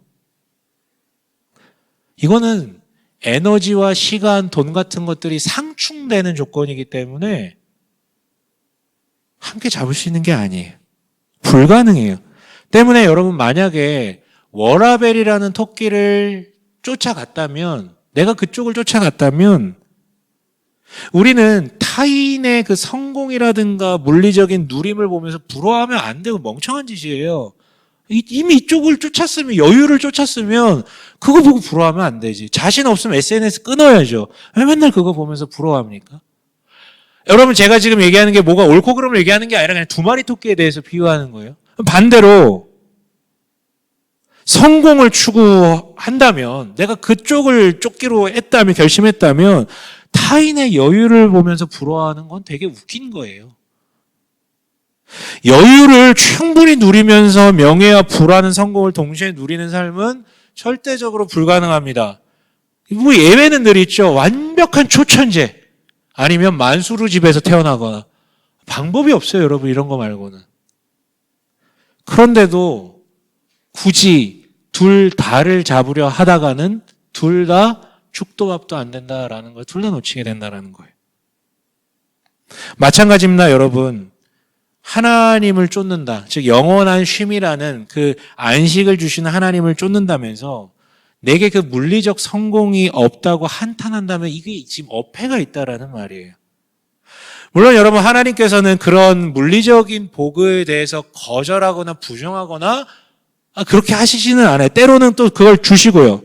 Speaker 1: 이거는 에너지와 시간, 돈 같은 것들이 상충되는 조건이기 때문에 함께 잡을 수 있는 게 아니에요. 불가능해요. 때문에 여러분 만약에 워라벨이라는 토끼를 쫓아갔다면 내가 그쪽을 쫓아갔다면 우리는 타인의 그 성공이라든가 물리적인 누림을 보면서 부러워하면 안 되고 멍청한 짓이에요. 이미 이쪽을 쫓았으면 여유를 쫓았으면 그거 보고 부러워하면 안 되지. 자신 없으면 SNS 끊어야죠. 왜 맨날 그거 보면서 부러워합니까? 여러분 제가 지금 얘기하는 게 뭐가 옳고 그름을 얘기하는 게 아니라 그냥 두 마리 토끼에 대해서 비유하는 거예요. 반대로 성공을 추구한다면 내가 그쪽을 쫓기로 했다면 결심했다면 타인의 여유를 보면서 부러워하는 건 되게 웃긴 거예요. 여유를 충분히 누리면서 명예와 부라는 성공을 동시에 누리는 삶은 절대적으로 불가능합니다. 뭐 예외는 늘 있죠. 완벽한 초천재 아니면 만수르 집에서 태어나거나 방법이 없어요. 여러분 이런 거 말고는. 그런데도 굳이 둘 다를 잡으려 하다가는 둘 다 죽도 밥도 안 된다라는 걸 둘 다 놓치게 된다라는 거예요. 마찬가지입니다. 여러분. 하나님을 쫓는다. 즉 영원한 쉼이라는 그 안식을 주시는 하나님을 쫓는다면서 내게 그 물리적 성공이 없다고 한탄한다면 이게 지금 어폐가 있다라는 말이에요. 물론 여러분 하나님께서는 그런 물리적인 복에 대해서 거절하거나 부정하거나 그렇게 하시지는 않아요. 때로는 또 그걸 주시고요.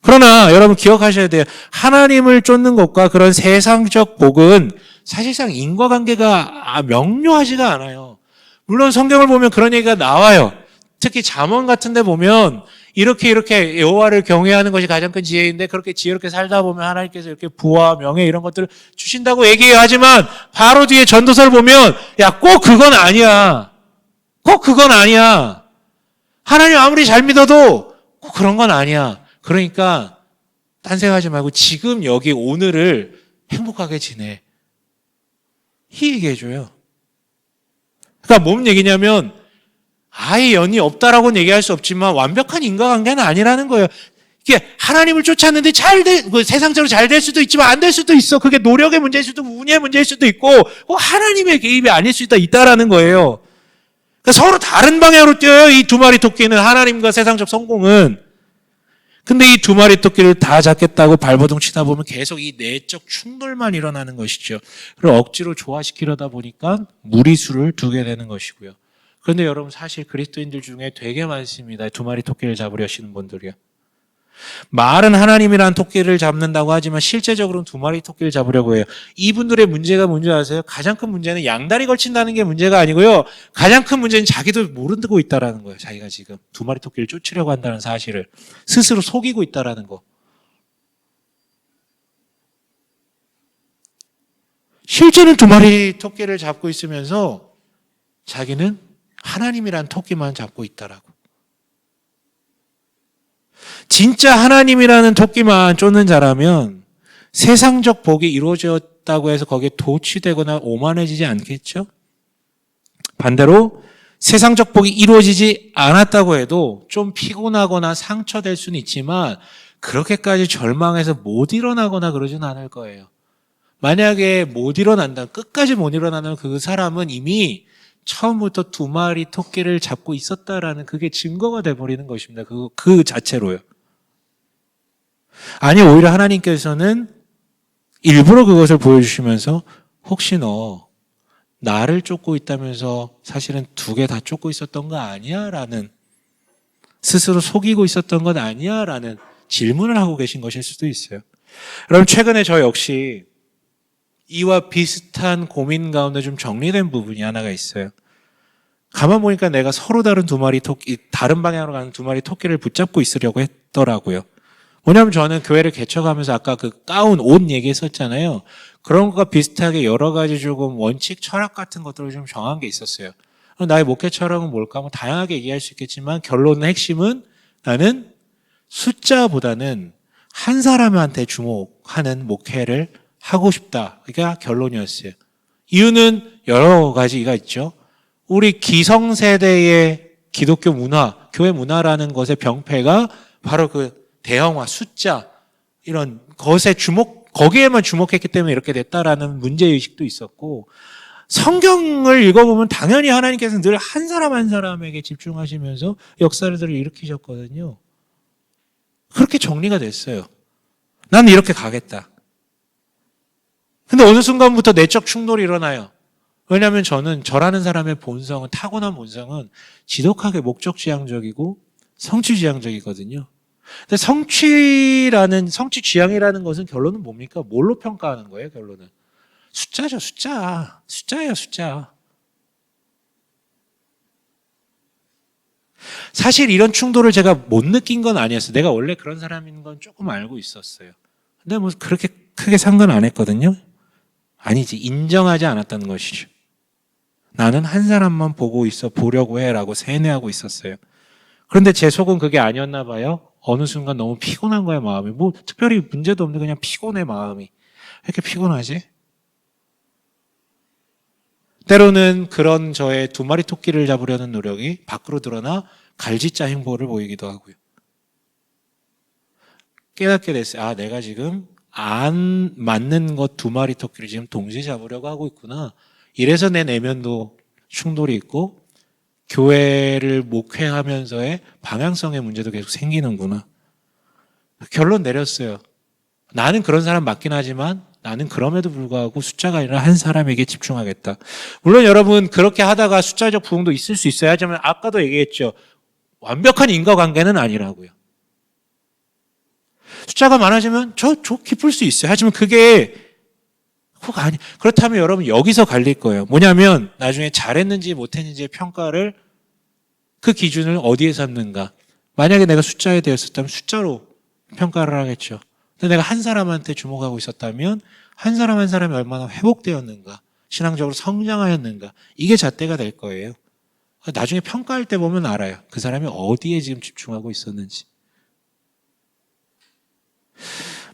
Speaker 1: 그러나 여러분 기억하셔야 돼요. 하나님을 쫓는 것과 그런 세상적 복은 사실상 인과관계가 명료하지가 않아요. 물론 성경을 보면 그런 얘기가 나와요. 특히 잠언 같은 데 보면 이렇게 여호와를 경외하는 것이 가장 큰 지혜인데 그렇게 지혜롭게 살다 보면 하나님께서 이렇게 부와 명예 이런 것들을 주신다고 얘기해요. 하지만 바로 뒤에 전도서를 보면 야, 꼭 그건 아니야. 꼭 그건 아니야. 하나님 아무리 잘 믿어도 꼭 그런 건 아니야. 그러니까 딴 생각하지 말고 지금 여기 오늘을 행복하게 지내. 이 얘기해줘요. 그러니까 뭔 얘기냐면 아예 연이 없다라고는 얘기할 수 없지만 완벽한 인과관계는 아니라는 거예요. 이게 하나님을 쫓았는데 세상적으로 잘 될 수도 있지만 안 될 수도 있어. 그게 노력의 문제일 수도 운의 문제일 수도 있고 하나님의 개입이 아닐 수 있다라는 거예요. 그러니까 서로 다른 방향으로 뛰어요. 이 두 마리 토끼는 하나님과 세상적 성공은. 근데 이 두 마리 토끼를 다 잡겠다고 발버둥 치다 보면 계속 이 내적 충돌만 일어나는 것이죠. 그리고 억지로 조화시키려다 보니까 무리수를 두게 되는 것이고요. 그런데 여러분 사실 그리스도인들 중에 되게 많습니다. 두 마리 토끼를 잡으려 하시는 분들이요. 말은 하나님이란 토끼를 잡는다고 하지만 실제적으로는 두 마리 토끼를 잡으려고 해요. 이분들의 문제가 뭔지 아세요? 가장 큰 문제는 양다리 걸친다는 게 문제가 아니고요. 가장 큰 문제는 자기도 모르고 있다라는 거예요. 자기가 지금 두 마리 토끼를 쫓으려고 한다는 사실을 스스로 속이고 있다라는 거. 실제는 두 마리 토끼를 잡고 있으면서 자기는 하나님이란 토끼만 잡고 있다라고. 진짜 하나님이라는 토끼만 쫓는 자라면 세상적 복이 이루어졌다고 해서 거기에 도취되거나 오만해지지 않겠죠? 반대로 세상적 복이 이루어지지 않았다고 해도 좀 피곤하거나 상처될 수는 있지만 그렇게까지 절망해서 못 일어나거나 그러진 않을 거예요. 만약에 못 일어난다, 끝까지 못 일어나는 그 사람은 이미 처음부터 두 마리 토끼를 잡고 있었다라는 그게 증거가 돼버리는 것입니다. 그 자체로요. 아니, 오히려 하나님께서는 일부러 그것을 보여주시면서 혹시 너 나를 쫓고 있다면서 사실은 두 개 다 쫓고 있었던 거 아니야? 라는, 스스로 속이고 있었던 건 아니야? 라는 질문을 하고 계신 것일 수도 있어요. 여러분, 최근에 저 역시 이와 비슷한 고민 가운데 좀 정리된 부분이 하나가 있어요. 가만 보니까 내가 서로 다른 두 마리 토끼, 다른 방향으로 가는 두 마리 토끼를 붙잡고 있으려고 했더라고요. 뭐냐면 저는 교회를 개척하면서 아까 그 가운, 옷 얘기했었잖아요. 그런 것과 비슷하게 여러 가지 조금 원칙, 철학 같은 것들을 좀 정한 게 있었어요. 나의 목회 철학은 뭘까? 뭐 다양하게 얘기할 수 있겠지만 결론의 핵심은 나는 숫자보다는 한 사람한테 주목하는 목회를 하고 싶다. 그게 결론이었어요. 이유는 여러 가지가 있죠. 우리 기성세대의 기독교 문화, 교회 문화라는 것의 병폐가 바로 그 대형화, 숫자, 이런 것에 거기에만 주목했기 때문에 이렇게 됐다라는 문제의식도 있었고, 성경을 읽어보면 당연히 하나님께서는 늘 한 사람 한 사람에게 집중하시면서 역사를 일으키셨거든요. 그렇게 정리가 됐어요. 나는 이렇게 가겠다. 근데 어느 순간부터 내적 충돌이 일어나요. 왜냐하면 저라는 사람의 본성은, 타고난 본성은 지독하게 목적지향적이고 성취지향적이거든요. 근데 성취 지향이라는 것은 결론은 뭡니까? 뭘로 평가하는 거예요, 결론은? 숫자죠, 숫자. 숫자예요, 숫자. 사실 이런 충돌을 제가 못 느낀 건 아니었어요. 내가 원래 그런 사람인 건 조금 알고 있었어요. 근데 뭐 그렇게 크게 상관 안 했거든요. 아니지, 인정하지 않았다는 것이죠. 나는 한 사람만 보려고 해라고 세뇌하고 있었어요. 그런데 제 속은 그게 아니었나 봐요. 어느 순간 너무 피곤한 거야, 마음이. 뭐 특별히 문제도 없는데 그냥 피곤해, 마음이. 왜 이렇게 피곤하지? 때로는 그런 저의 두 마리 토끼를 잡으려는 노력이 밖으로 드러나 갈짓자 행보를 보이기도 하고요. 깨닫게 됐어요. 아, 내가 지금 안 맞는 것 두 마리 토끼를 지금 동시에 잡으려고 하고 있구나. 이래서 내 내면도 충돌이 있고 교회를 목회하면서의 방향성의 문제도 계속 생기는구나. 결론 내렸어요. 나는 그런 사람 맞긴 하지만 나는 그럼에도 불구하고 숫자가 아니라 한 사람에게 집중하겠다. 물론 여러분 그렇게 하다가 숫자적 부흥도 있을 수 있어야 하지만 아까도 얘기했죠. 완벽한 인과관계는 아니라고요. 숫자가 많아지면 저 기쁠 수 있어요. 하지만 그게 꼭 아니. 그렇다면 여러분 여기서 갈릴 거예요. 뭐냐면 나중에 잘했는지 못했는지의 평가를 그 기준을 어디에 삼는가? 만약에 내가 숫자에 되었었다면 숫자로 평가를 하겠죠. 근데 내가 한 사람한테 주목하고 있었다면 한 사람 한 사람이 얼마나 회복되었는가, 신앙적으로 성장하였는가, 이게 잣대가 될 거예요. 나중에 평가할 때 보면 알아요. 그 사람이 어디에 지금 집중하고 있었는지.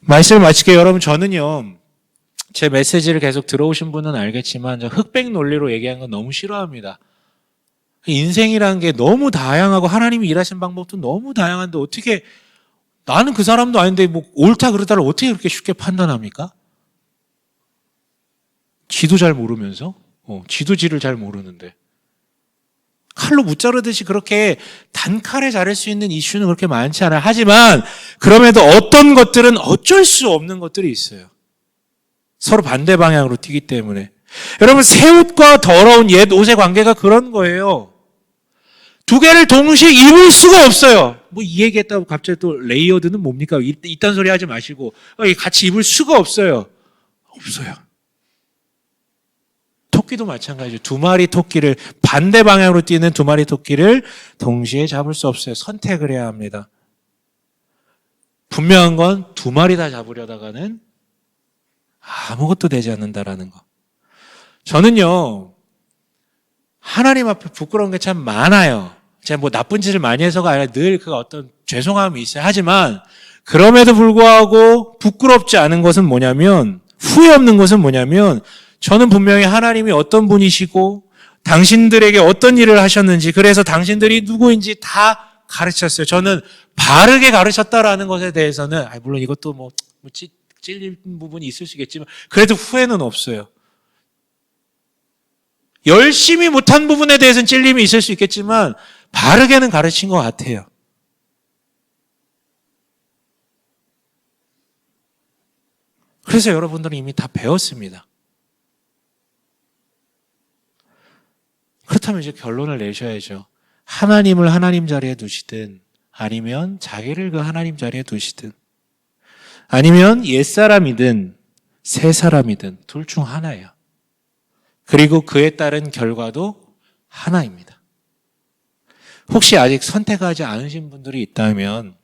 Speaker 1: 말씀을 마칠게요. 여러분, 저는요, 제 메시지를 계속 들어오신 분은 알겠지만 저 흑백 논리로 얘기하는 건 너무 싫어합니다. 인생이라는 게 너무 다양하고 하나님이 일하신 방법도 너무 다양한데 어떻게 나는 그 사람도 아닌데 뭐 옳다 그르다를 어떻게 그렇게 쉽게 판단합니까? 지도 잘 모르면서 지도지를 잘 모르는데 칼로 무자르듯이 그렇게 단칼에 자를 수 있는 이슈는 그렇게 많지 않아요. 하지만 그럼에도 어떤 것들은 어쩔 수 없는 것들이 있어요. 서로 반대 방향으로 튀기 때문에. 여러분, 새 옷과 더러운 옛 옷의 관계가 그런 거예요. 두 개를 동시에 입을 수가 없어요. 뭐 이 얘기했다고 갑자기 또 레이어드는 뭡니까? 이딴 소리 하지 마시고 같이 입을 수가 없어요. 없어요. 토끼도 마찬가지죠. 두 마리 토끼를 반대 방향으로 뛰는 두 마리 토끼를 동시에 잡을 수 없어요. 선택을 해야 합니다. 분명한 건 두 마리 다 잡으려다가는 아무것도 되지 않는다라는 거. 저는요, 하나님 앞에 부끄러운 게 참 많아요. 제가 뭐 나쁜 짓을 많이 해서가 아니라 늘 그 어떤 죄송함이 있어요. 하지만 그럼에도 불구하고 부끄럽지 않은 것은 뭐냐면, 후회 없는 것은 뭐냐면, 저는 분명히 하나님이 어떤 분이시고 당신들에게 어떤 일을 하셨는지, 그래서 당신들이 누구인지 다 가르쳤어요. 저는 바르게 가르쳤다라는 것에 대해서는 물론 이것도 뭐 찔린 부분이 있을 수 있겠지만 그래도 후회는 없어요. 열심히 못한 부분에 대해서는 찔림이 있을 수 있겠지만 바르게는 가르친 것 같아요. 그래서 여러분들은 이미 다 배웠습니다. 그렇다면 이제 결론을 내셔야죠. 하나님을 하나님 자리에 두시든 아니면 자기를 그 하나님 자리에 두시든 아니면 옛사람이든 새사람이든 둘 중 하나예요. 그리고 그에 따른 결과도 하나입니다. 혹시 아직 선택하지 않으신 분들이 있다면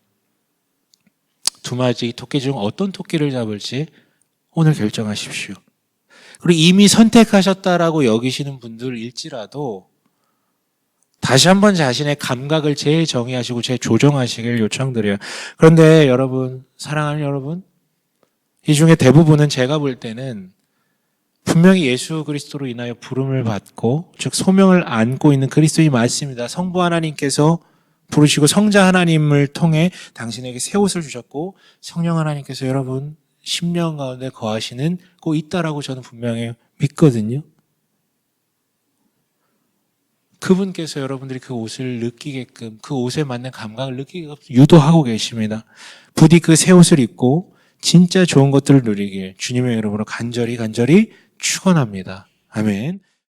Speaker 1: 두 마리 토끼 중 어떤 토끼를 잡을지 오늘 결정하십시오. 그리고 이미 선택하셨다라고 여기시는 분들일지라도 다시 한번 자신의 감각을 재정의하시고 재조정하시길 요청드려요. 그런데 여러분, 사랑하는 여러분, 이 중에 대부분은 제가 볼 때는 분명히 예수 그리스도로 인하여 부름을 받고 즉 소명을 안고 있는 그리스도인이 맞습니다. 성부 하나님께서 부르시고 성자 하나님을 통해 당신에게 새 옷을 주셨고 성령 하나님께서 여러분 심령 가운데 거하시는 고 있다라고 저는 분명히 믿거든요. 그분께서 여러분들이 그 옷을 느끼게끔 그 옷에 맞는 감각을 느끼게끔 유도하고 계십니다. 부디 그 새 옷을 입고 진짜 좋은 것들을 누리길 주님의 이름으로 간절히 축원합니다. 아멘.